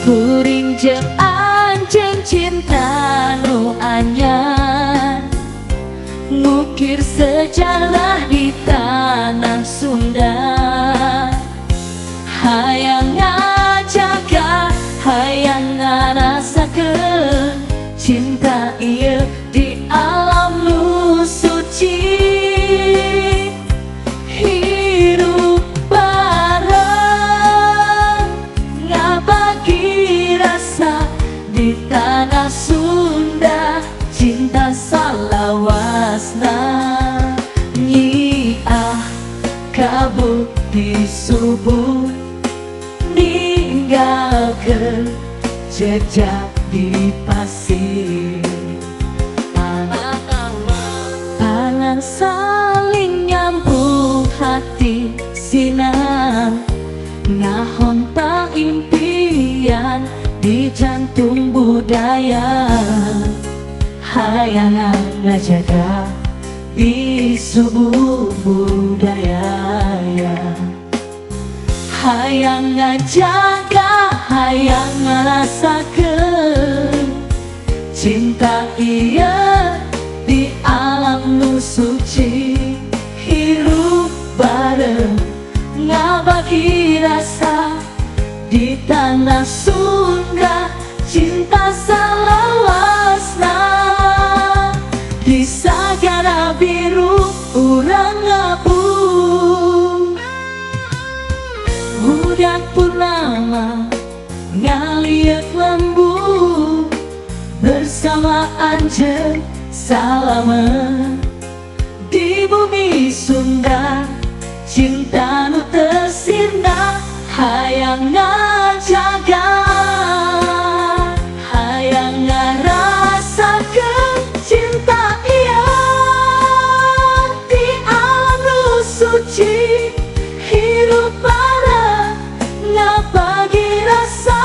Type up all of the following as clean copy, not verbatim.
Kuring jeung anjeun cinta nu anyar, ngukir sejarah di tanah Sunda. Hayang ngajaga, hayang ngarasakeun cinta ieu di alam nu suci. Hirup bareng ngabagi rasa di tanah Sunda. Cinta salawasna nyiah kabukti subuh, ninggalkeun jejak di pasir. Tangan saling nyambung hati sinan, ngahonta impian di jantung budaya. Hayang ngajaga di subuh budaya. Hayang ngajaga, hayang ngarasakeun cinta ieu di alam nu suci. Hirup bareng ngabagi rasa di tanah Sunda. Cinta salawasna di sagara biru urang ngabung. Budak purnama ngaliat lembu bersama anjeun salamet di bumi Sunda. Cinta nu teu sirna hayang ngajaga, hayang ngarasakeun cinta ieu di alam nu suci. Hirup bareng ngabagi rasa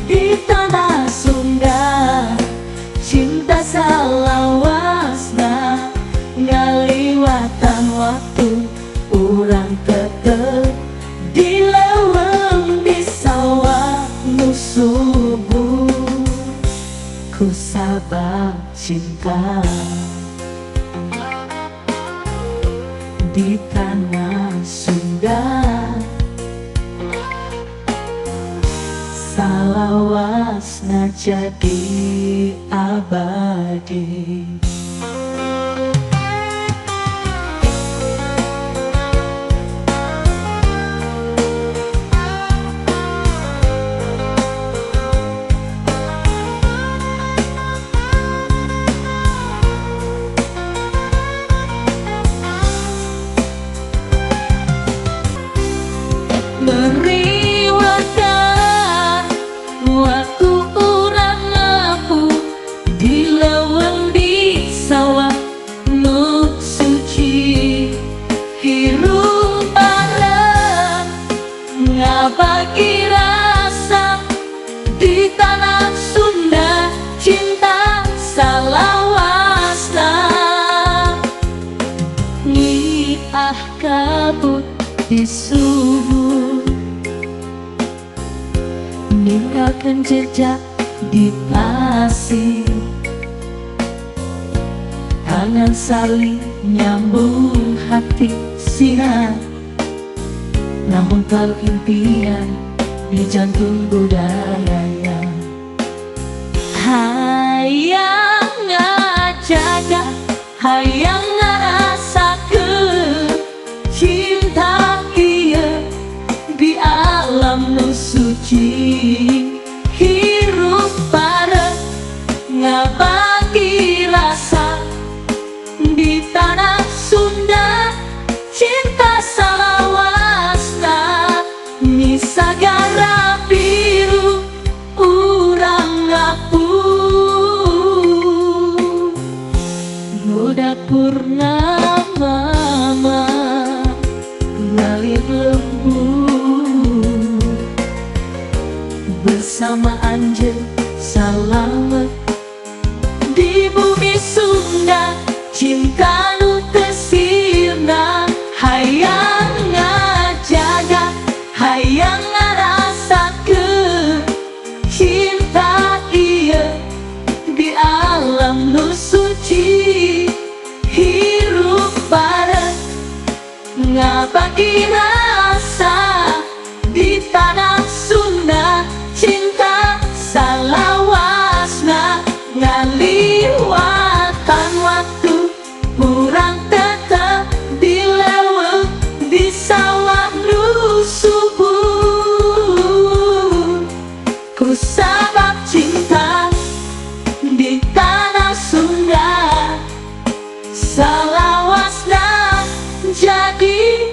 di tanah Sunda. Cinta salawasna ngaliwatan waktu urang tetep di leuweung di sawah nu subuh. Ku sabab cinta di tanah Sunda. Salawasna jadi abadi. Meriwatan waktu urang ngapu di leuweung di sawah nu suci. Hirup bareng ngabagi rasa di tanah Sunda. Cinta salawasna nyiah kabut di subuh, ninggalkeun jejak di pasir. Tangan saling nyambung hati sinan, ngahontal impian di jantung budaya. Hayang ngajaga, hayang ngarasakeun cinta ieu di alam nu suci. Hirup bareng ngabagi rasa di tanah Sunda. Cinta salawasna ni sagara biru urang ngapung. Budak purnama ngabagi rasa di tanah Sunda. Cinta salawasna ngaliwatan waktu, urang tetep dileweng di sawah nu subur. Ku sabab cinta di tanah Sunda, salawasna jadi